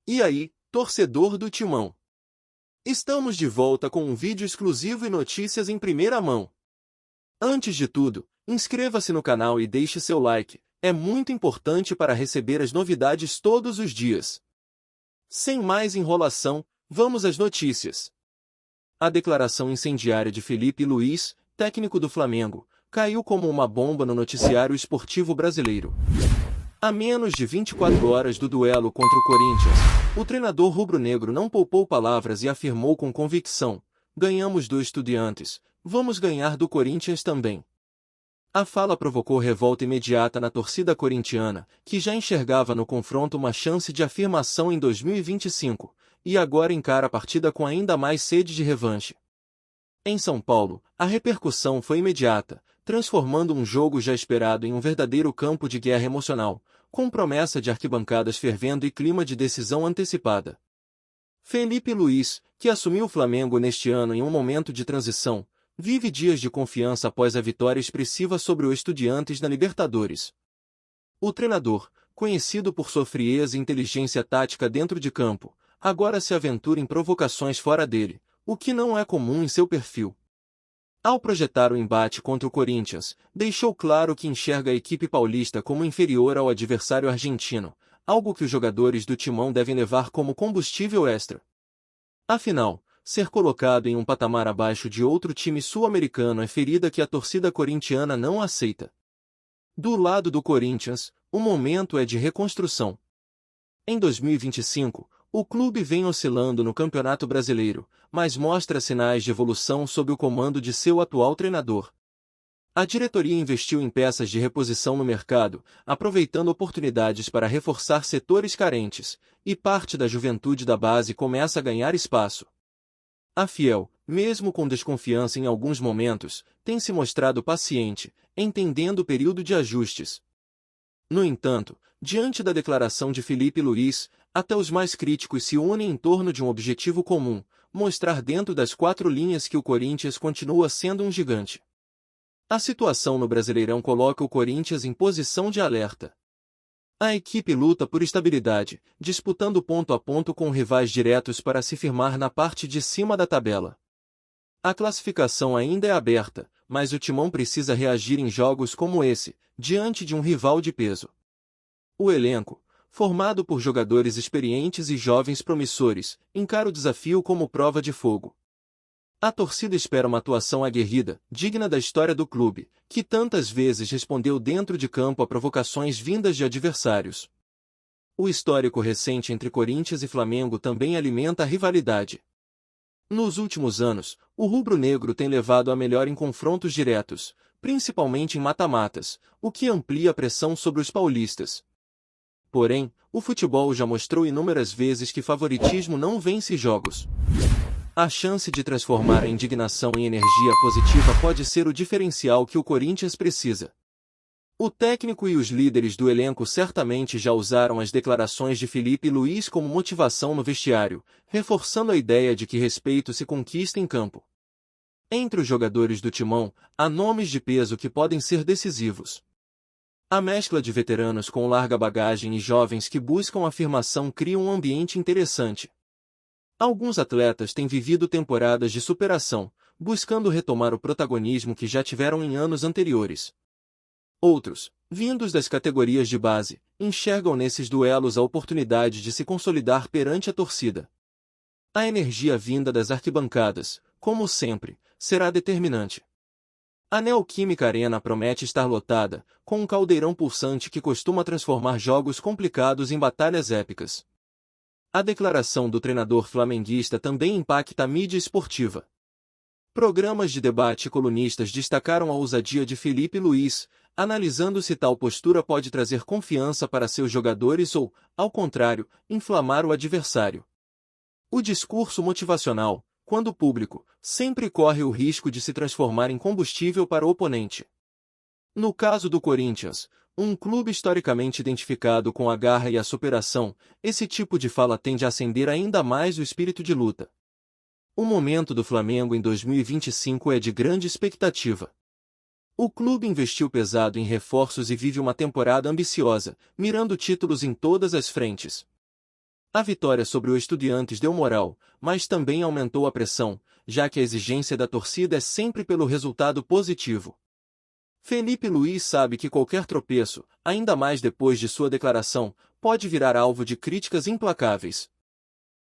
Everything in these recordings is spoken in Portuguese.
E aí, torcedor do Timão? Estamos de volta com um vídeo exclusivo e notícias em primeira mão. Antes de tudo, inscreva-se no canal e deixe seu like, é muito importante para receber as novidades todos os dias. Sem mais enrolação, vamos às notícias. A declaração incendiária de Felipe Luiz, técnico do Flamengo, caiu como uma bomba no noticiário esportivo brasileiro. A menos de 24 horas do duelo contra o Corinthians, o treinador rubro-negro não poupou palavras e afirmou com convicção: ganhamos do Estudiantes, vamos ganhar do Corinthians também. A fala provocou revolta imediata na torcida corintiana, que já enxergava no confronto uma chance de afirmação em 2025, e agora encara a partida com ainda mais sede de revanche. Em São Paulo, a repercussão foi imediata, transformando um jogo já esperado em um verdadeiro campo de guerra emocional, com promessa de arquibancadas fervendo e clima de decisão antecipada. Felipe Luiz, que assumiu o Flamengo neste ano em um momento de transição, vive dias de confiança após a vitória expressiva sobre o Estudiantes na Libertadores. O treinador, conhecido por sua frieza e inteligência tática dentro de campo, agora se aventura em provocações fora dele, o que não é comum em seu perfil. Ao projetar o embate contra o Corinthians, deixou claro que enxerga a equipe paulista como inferior ao adversário argentino, algo que os jogadores do Timão devem levar como combustível extra. Afinal, ser colocado em um patamar abaixo de outro time sul-americano é ferida que a torcida corintiana não aceita. Do lado do Corinthians, o momento é de reconstrução. Em 2025, o clube vem oscilando no Campeonato Brasileiro, mas mostra sinais de evolução sob o comando de seu atual treinador. A diretoria investiu em peças de reposição no mercado, aproveitando oportunidades para reforçar setores carentes, e parte da juventude da base começa a ganhar espaço. A Fiel, mesmo com desconfiança em alguns momentos, tem se mostrado paciente, entendendo o período de ajustes. No entanto, diante da declaração de Felipe Luiz, até os mais críticos se unem em torno de um objetivo comum: mostrar dentro das quatro linhas que o Corinthians continua sendo um gigante. A situação no Brasileirão coloca o Corinthians em posição de alerta. A equipe luta por estabilidade, disputando ponto a ponto com rivais diretos para se firmar na parte de cima da tabela. A classificação ainda é aberta, mas o Timão precisa reagir em jogos como esse, diante de um rival de peso. O elenco, formado por jogadores experientes e jovens promissores, encara o desafio como prova de fogo. A torcida espera uma atuação aguerrida, digna da história do clube, que tantas vezes respondeu dentro de campo a provocações vindas de adversários. O histórico recente entre Corinthians e Flamengo também alimenta a rivalidade. Nos últimos anos, o rubro-negro tem levado a melhor em confrontos diretos, principalmente em mata-matas, o que amplia a pressão sobre os paulistas. Porém, o futebol já mostrou inúmeras vezes que favoritismo não vence jogos. A chance de transformar a indignação em energia positiva pode ser o diferencial que o Corinthians precisa. O técnico e os líderes do elenco certamente já usaram as declarações de Felipe Luiz como motivação no vestiário, reforçando a ideia de que respeito se conquista em campo. Entre os jogadores do Timão, há nomes de peso que podem ser decisivos. A mescla de veteranos com larga bagagem e jovens que buscam afirmação cria um ambiente interessante. Alguns atletas têm vivido temporadas de superação, buscando retomar o protagonismo que já tiveram em anos anteriores. Outros, vindos das categorias de base, enxergam nesses duelos a oportunidade de se consolidar perante a torcida. A energia vinda das arquibancadas, como sempre, será determinante. A Neoquímica Arena promete estar lotada, com um caldeirão pulsante que costuma transformar jogos complicados em batalhas épicas. A declaração do treinador flamenguista também impacta a mídia esportiva. Programas de debate e colunistas destacaram a ousadia de Felipe Luiz, analisando se tal postura pode trazer confiança para seus jogadores ou, ao contrário, inflamar o adversário. O discurso motivacional, quando público, sempre corre o risco de se transformar em combustível para o oponente. No caso do Corinthians, um clube historicamente identificado com a garra e a superação, esse tipo de fala tende a acender ainda mais o espírito de luta. O momento do Flamengo em 2025 é de grande expectativa. O clube investiu pesado em reforços e vive uma temporada ambiciosa, mirando títulos em todas as frentes. A vitória sobre o Estudiantes deu moral, mas também aumentou a pressão, já que a exigência da torcida é sempre pelo resultado positivo. Felipe Luís sabe que qualquer tropeço, ainda mais depois de sua declaração, pode virar alvo de críticas implacáveis.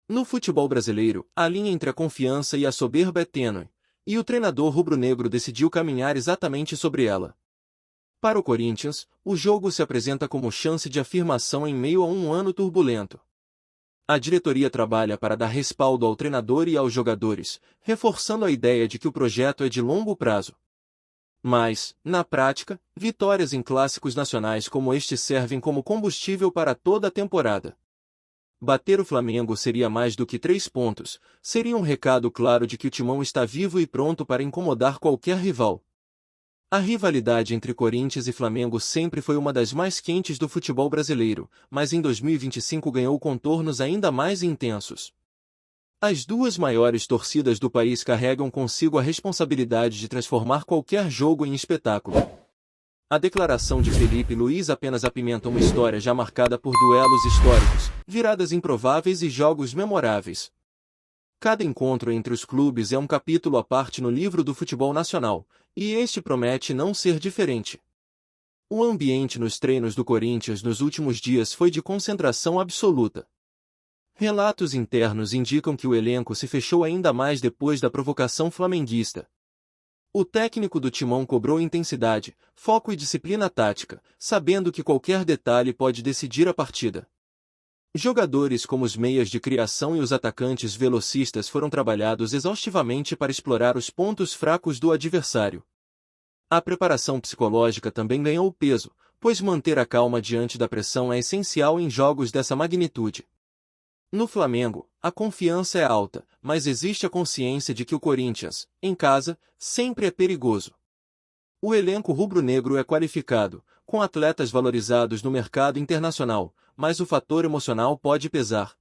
No futebol brasileiro, a linha entre a confiança e a soberba é tênue, e o treinador rubro-negro decidiu caminhar exatamente sobre ela. Para o Corinthians, o jogo se apresenta como chance de afirmação em meio a um ano turbulento. A diretoria trabalha para dar respaldo ao treinador e aos jogadores, reforçando a ideia de que o projeto é de longo prazo. Mas, na prática, vitórias em clássicos nacionais como este servem como combustível para toda a temporada. Bater o Flamengo seria mais do que 3 pontos, seria um recado claro de que o Timão está vivo e pronto para incomodar qualquer rival. A rivalidade entre Corinthians e Flamengo sempre foi uma das mais quentes do futebol brasileiro, mas em 2025 ganhou contornos ainda mais intensos. As duas maiores torcidas do país carregam consigo a responsabilidade de transformar qualquer jogo em espetáculo. A declaração de Felipe Luís apenas apimenta uma história já marcada por duelos históricos, viradas improváveis e jogos memoráveis. Cada encontro entre os clubes é um capítulo à parte no livro do futebol nacional, e este promete não ser diferente. O ambiente nos treinos do Corinthians nos últimos dias foi de concentração absoluta. Relatos internos indicam que o elenco se fechou ainda mais depois da provocação flamenguista. O técnico do Timão cobrou intensidade, foco e disciplina tática, sabendo que qualquer detalhe pode decidir a partida. Jogadores como os meias de criação e os atacantes velocistas foram trabalhados exaustivamente para explorar os pontos fracos do adversário. A preparação psicológica também ganhou peso, pois manter a calma diante da pressão é essencial em jogos dessa magnitude. No Flamengo, a confiança é alta, mas existe a consciência de que o Corinthians, em casa, sempre é perigoso. O elenco rubro-negro é qualificado, com atletas valorizados no mercado internacional, mas o fator emocional pode pesar.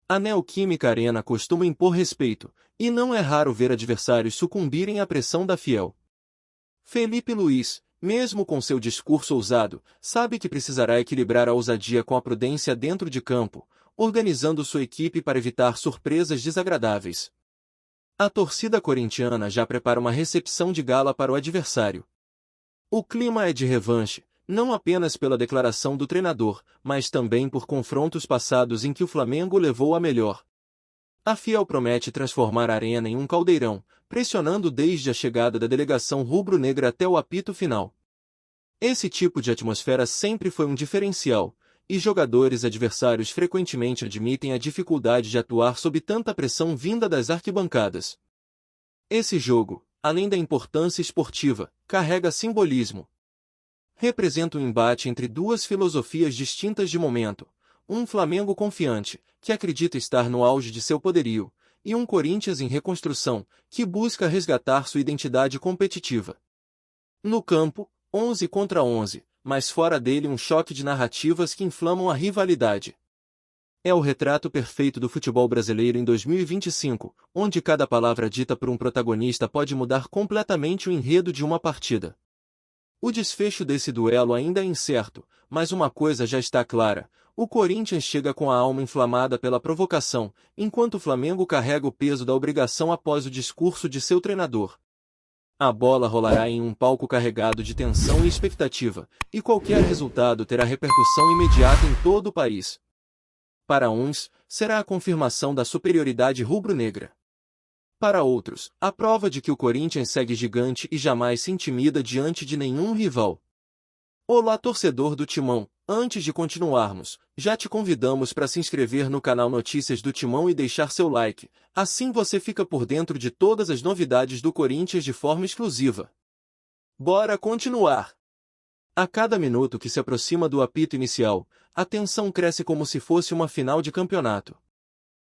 A Neoquímica Arena costuma impor respeito, e não é raro ver adversários sucumbirem à pressão da fiel. Felipe Luís, mesmo com seu discurso ousado, sabe que precisará equilibrar a ousadia com a prudência dentro de campo, organizando sua equipe para evitar surpresas desagradáveis. A torcida corintiana já prepara uma recepção de gala para o adversário. O clima é de revanche, não apenas pela declaração do treinador, mas também por confrontos passados em que o Flamengo levou a melhor. A Fiel promete transformar a arena em um caldeirão, pressionando desde a chegada da delegação rubro-negra até o apito final. Esse tipo de atmosfera sempre foi um diferencial, e jogadores adversários frequentemente admitem a dificuldade de atuar sob tanta pressão vinda das arquibancadas. Esse jogo, além da importância esportiva, carrega simbolismo. Representa um embate entre duas filosofias distintas de momento, um Flamengo confiante, que acredita estar no auge de seu poderio, e um Corinthians em reconstrução, que busca resgatar sua identidade competitiva. No campo, 11 contra 11, mas fora dele um choque de narrativas que inflamam a rivalidade. É o retrato perfeito do futebol brasileiro em 2025, onde cada palavra dita por um protagonista pode mudar completamente o enredo de uma partida. O desfecho desse duelo ainda é incerto, mas uma coisa já está clara: o Corinthians chega com a alma inflamada pela provocação, enquanto o Flamengo carrega o peso da obrigação após o discurso de seu treinador. A bola rolará em um palco carregado de tensão e expectativa, e qualquer resultado terá repercussão imediata em todo o país. Para uns, será a confirmação da superioridade rubro-negra. Para outros, a prova de que o Corinthians segue gigante e jamais se intimida diante de nenhum rival. Olá, torcedor do Timão! Antes de continuarmos, já te convidamos para se inscrever no canal Notícias do Timão e deixar seu like, assim você fica por dentro de todas as novidades do Corinthians de forma exclusiva. Bora continuar! A cada minuto que se aproxima do apito inicial, a tensão cresce como se fosse uma final de campeonato.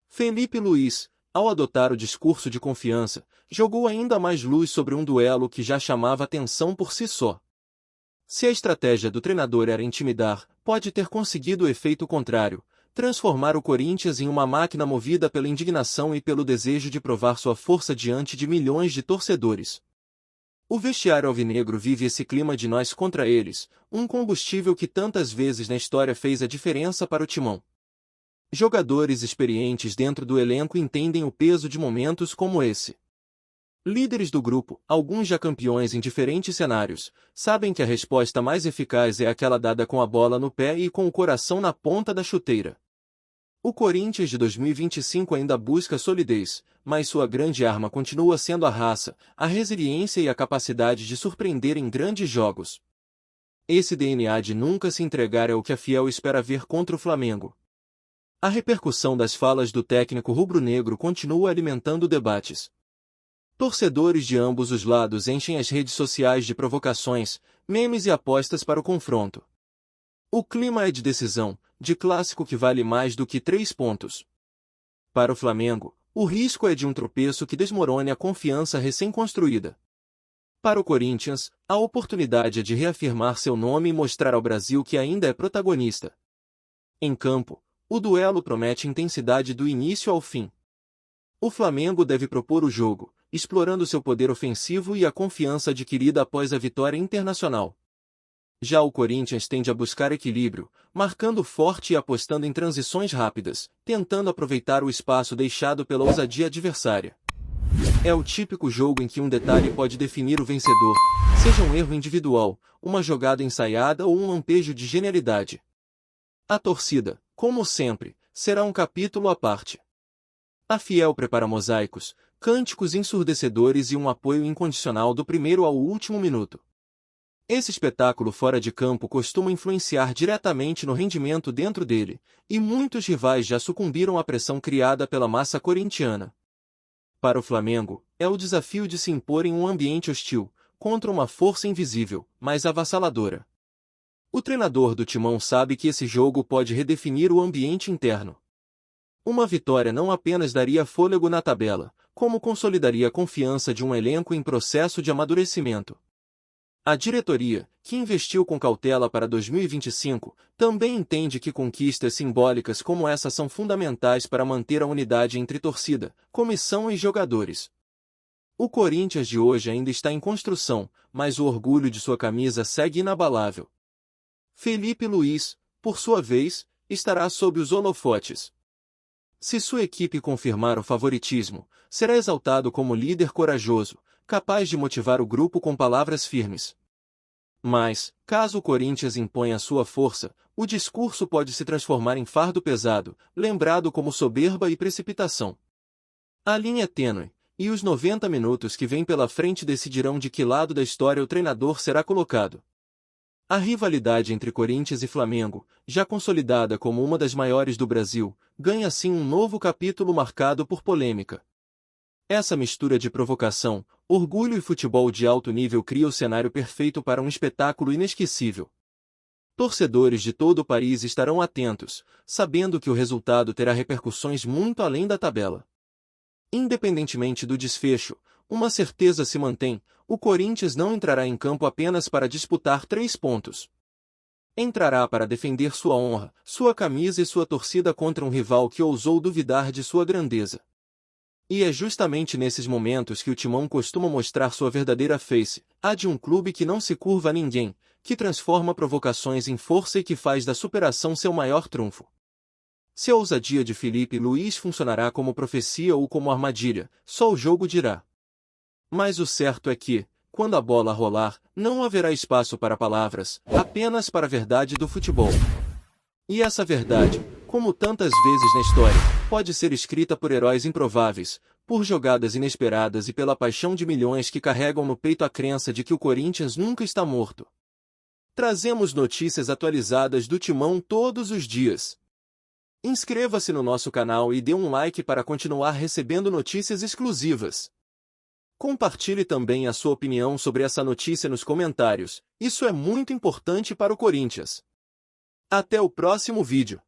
Felipe Luís, ao adotar o discurso de confiança, jogou ainda mais luz sobre um duelo que já chamava atenção por si só. Se a estratégia do treinador era intimidar, pode ter conseguido o efeito contrário, transformar o Corinthians em uma máquina movida pela indignação e pelo desejo de provar sua força diante de milhões de torcedores. O vestiário alvinegro vive esse clima de nós contra eles, um combustível que tantas vezes na história fez a diferença para o Timão. Jogadores experientes dentro do elenco entendem o peso de momentos como esse. Líderes do grupo, alguns já campeões em diferentes cenários, sabem que a resposta mais eficaz é aquela dada com a bola no pé e com o coração na ponta da chuteira. O Corinthians de 2025 ainda busca solidez, mas sua grande arma continua sendo a raça, a resiliência e a capacidade de surpreender em grandes jogos. Esse DNA de nunca se entregar é o que a Fiel espera ver contra o Flamengo. A repercussão das falas do técnico rubro-negro continua alimentando debates. Torcedores de ambos os lados enchem as redes sociais de provocações, memes e apostas para o confronto. O clima é de decisão, de clássico que vale mais do que 3 pontos. Para o Flamengo, o risco é de um tropeço que desmorone a confiança recém-construída. Para o Corinthians, a oportunidade é de reafirmar seu nome e mostrar ao Brasil que ainda é protagonista. Em campo, o duelo promete intensidade do início ao fim. O Flamengo deve propor o jogo, explorando seu poder ofensivo e a confiança adquirida após a vitória internacional. Já o Corinthians tende a buscar equilíbrio, marcando forte e apostando em transições rápidas, tentando aproveitar o espaço deixado pela ousadia adversária. É o típico jogo em que um detalhe pode definir o vencedor, seja um erro individual, uma jogada ensaiada ou um lampejo de genialidade. A torcida, como sempre, será um capítulo à parte. A Fiel prepara mosaicos, cânticos ensurdecedores e um apoio incondicional do primeiro ao último minuto. Esse espetáculo fora de campo costuma influenciar diretamente no rendimento dentro dele, e muitos rivais já sucumbiram à pressão criada pela massa corintiana. Para o Flamengo, é o desafio de se impor em um ambiente hostil, contra uma força invisível, mas avassaladora. O treinador do Timão sabe que esse jogo pode redefinir o ambiente interno. Uma vitória não apenas daria fôlego na tabela, como consolidaria a confiança de um elenco em processo de amadurecimento. A diretoria, que investiu com cautela para 2025, também entende que conquistas simbólicas como essa são fundamentais para manter a unidade entre torcida, comissão e jogadores. O Corinthians de hoje ainda está em construção, mas o orgulho de sua camisa segue inabalável. Felipe Luiz, por sua vez, estará sob os holofotes. Se sua equipe confirmar o favoritismo, será exaltado como líder corajoso, capaz de motivar o grupo com palavras firmes. Mas, caso o Corinthians imponha sua força, o discurso pode se transformar em fardo pesado, lembrado como soberba e precipitação. A linha é tênue, e os 90 minutos que vêm pela frente decidirão de que lado da história o treinador será colocado. A rivalidade entre Corinthians e Flamengo, já consolidada como uma das maiores do Brasil, ganha assim um novo capítulo marcado por polêmica. Essa mistura de provocação, orgulho e futebol de alto nível cria o cenário perfeito para um espetáculo inesquecível. Torcedores de todo o país estarão atentos, sabendo que o resultado terá repercussões muito além da tabela. Independentemente do desfecho, uma certeza se mantém: o Corinthians não entrará em campo apenas para disputar 3 pontos. Entrará para defender sua honra, sua camisa e sua torcida contra um rival que ousou duvidar de sua grandeza. E é justamente nesses momentos que o Timão costuma mostrar sua verdadeira face, a de um clube que não se curva a ninguém, que transforma provocações em força e que faz da superação seu maior trunfo. Se a ousadia de Felipe Luiz funcionará como profecia ou como armadilha, só o jogo dirá. Mas o certo é que, quando a bola rolar, não haverá espaço para palavras, apenas para a verdade do futebol. E essa verdade, como tantas vezes na história, pode ser escrita por heróis improváveis, por jogadas inesperadas e pela paixão de milhões que carregam no peito a crença de que o Corinthians nunca está morto. Trazemos notícias atualizadas do Timão todos os dias. Inscreva-se no nosso canal e dê um like para continuar recebendo notícias exclusivas. Compartilhe também a sua opinião sobre essa notícia nos comentários, isso é muito importante para o Corinthians. Até o próximo vídeo.